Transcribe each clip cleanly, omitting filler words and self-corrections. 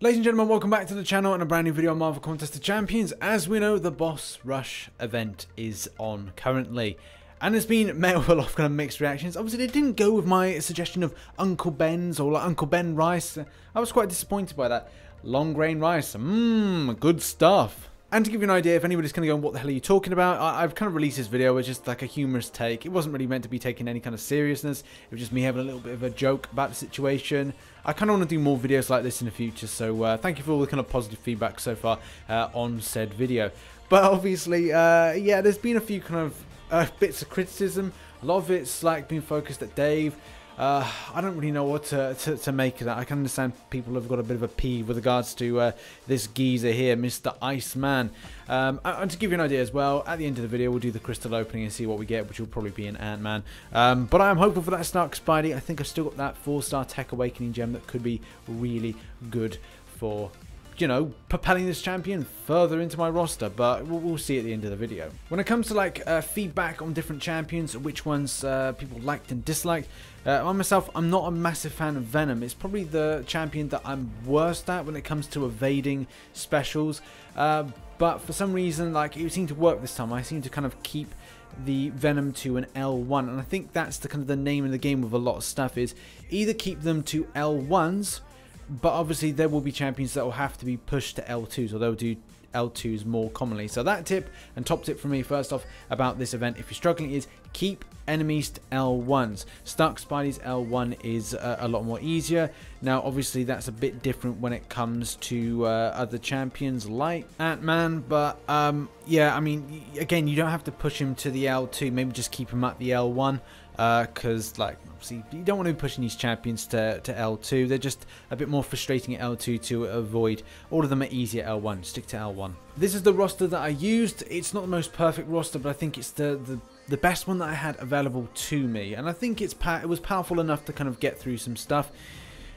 Ladies and gentlemen, welcome back to the channel and a brand new video on Marvel Contest of Champions. As we know, the Boss Rush event is on currently, and there's been met with a lot of kind of mixed reactions. Obviously, they didn't go with my suggestion of Uncle Ben's or like Uncle Ben rice. I was quite disappointed by that. Long grain rice, good stuff. And to give you an idea, if anybody's kind of going, what the hell are you talking about? I've kind of released this video as just like a humorous take. It wasn't really meant to be taken any kind of seriousness. It was just me having a little bit of a joke about the situation. I kind of want to do more videos like this in the future, so thank you for all the kind of positive feedback so far on said video. But obviously, yeah, there's been a few kind of bits of criticism. A lot of it's like being focused at Dave. I don't really know what to make of that. I can understand people have got a bit of a peeve with regards to this geezer here, Mr. Iceman. And to give you an idea as well, at the end of the video we'll do the crystal opening and see what we get, which will probably be an Ant-Man. But I am hopeful for that Stark Spidey. I think I've still got that 4-star Tech Awakening gem that could be really good for, you know, propelling this champion further into my roster, but we'll see at the end of the video. When it comes to like feedback on different champions, which ones people liked and disliked, I myself, I'm not a massive fan of Venom. It's probably the champion that I'm worst at when it comes to evading specials, but for some reason, like, it seemed to work this time. I seem to kind of keep the Venom to an L1, and I think that's the kind of the name of the game with a lot of stuff, is either keep them to L1s, but obviously there will be champions that will have to be pushed to L2s, or they'll do L2s more commonly. So that tip and top tip from me first off about this event, if you're struggling, is keep enemies to L1s. Stark Spidey's L1 is a lot more easier. Now obviously that's a bit different when it comes to other champions like Ant-Man, but yeah, I mean, again, you don't have to push him to the L2, maybe just keep him at the L1. Because, like, obviously you don't want to be pushing these champions to L2. They're just a bit more frustrating at L2 to avoid. All of them are easy at L1. Stick to L1. This is the roster that I used. It's not the most perfect roster, but I think it's the best one that I had available to me, and I think it was powerful enough to kind of get through some stuff.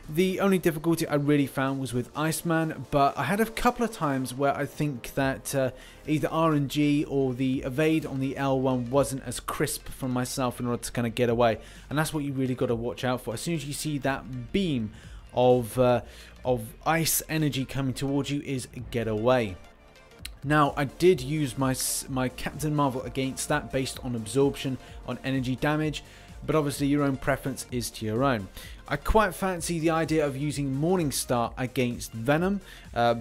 The only difficulty I really found was with Iceman, but I had a couple of times where I think that either RNG or the evade on the L1 wasn't as crisp for myself in order to kind of get away, and that's what you really got to watch out for. As soon as you see that beam of ice energy coming towards you, is get away. Now, I did use my Captain Marvel against that based on absorption on energy damage, but obviously your own preference is to your own. I quite fancy the idea of using Morningstar against Venom,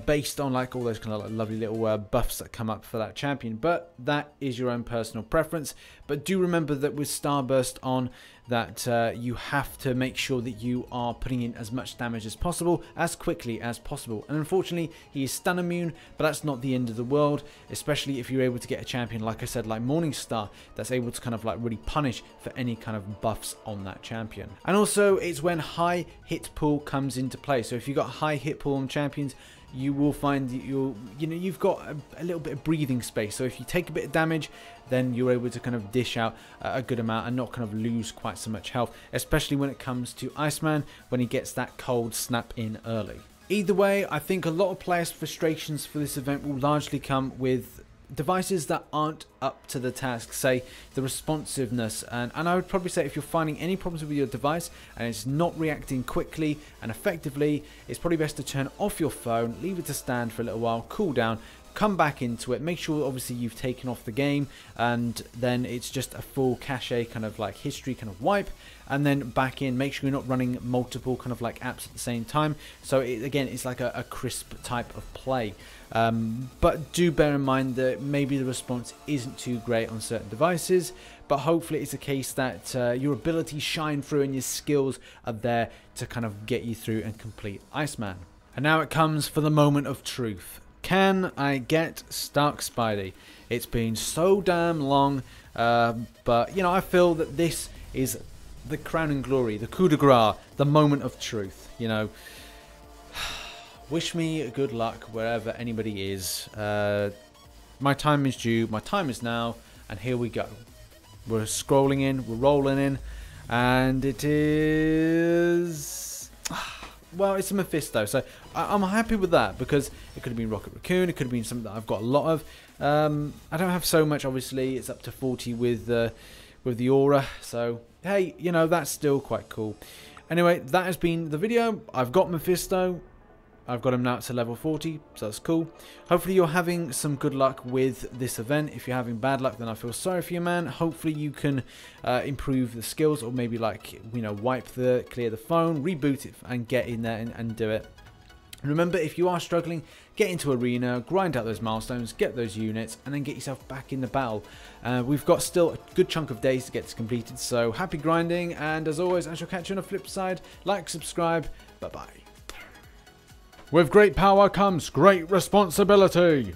based on like all those kind of like lovely little buffs that come up for that champion, but that is your own personal preference. But do remember that with Starburst on, that you have to make sure that you are putting in as much damage as possible, as quickly as possible. And unfortunately, he is stun immune, but that's not the end of the world, especially if you're able to get a champion, like I said, like Morningstar, that's able to kind of like really punish for any kind of buffs on that champion. And also, it's when high hit pool comes into play. So if you've got high hit pool on champions, you will find that you've got a little bit of breathing space. So if you take a bit of damage, then you're able to kind of dish out a good amount and not kind of lose quite so much health, especially when it comes to Iceman, when he gets that cold snap in early. Either way, I think a lot of players' frustrations for this event will largely come with devices that aren't up to the task, say the responsiveness, and I would probably say if you're finding any problems with your device and it's not reacting quickly and effectively, it's probably best to turn off your phone, leave it to stand for a little while, cool down, come back into it, make sure obviously you've taken off the game, and then it's just a full cache kind of like history kind of wipe, and then back in. Make sure you're not running multiple kind of like apps at the same time, so again it's like a crisp type of play. But do bear in mind that maybe the response isn't too great on certain devices, but hopefully it's a case that your abilities shine through and your skills are there to kind of get you through and complete Iceman. And now it comes for the moment of truth. Can I get Stark Spidey? It's been so damn long, but you know, I feel that this is the crown and glory, the coup de grace, the moment of truth, you know. Wish me good luck wherever anybody is. My time is due, my time is now, and here we go. We're scrolling in, we're rolling in, and it is... well, it's a Mephisto, so I'm happy with that, because it could have been Rocket Raccoon, it could have been something that I've got a lot of. I don't have so much, obviously. It's up to 40 with the aura, so hey, you know, that's still quite cool. Anyway, that has been the video. I've got Mephisto. I've got him now to level 40, so that's cool. Hopefully you're having some good luck with this event. If you're having bad luck, then I feel sorry for you, man. Hopefully you can improve the skills, or maybe, like, you know, clear the phone, reboot it, and get in there and do it. Remember, if you are struggling, get into arena, grind out those milestones, get those units, and then get yourself back in the battle. We've got still a good chunk of days to get this completed, so happy grinding, and as always, I shall catch you on the flip side. Like, subscribe, bye-bye. With great power comes great responsibility.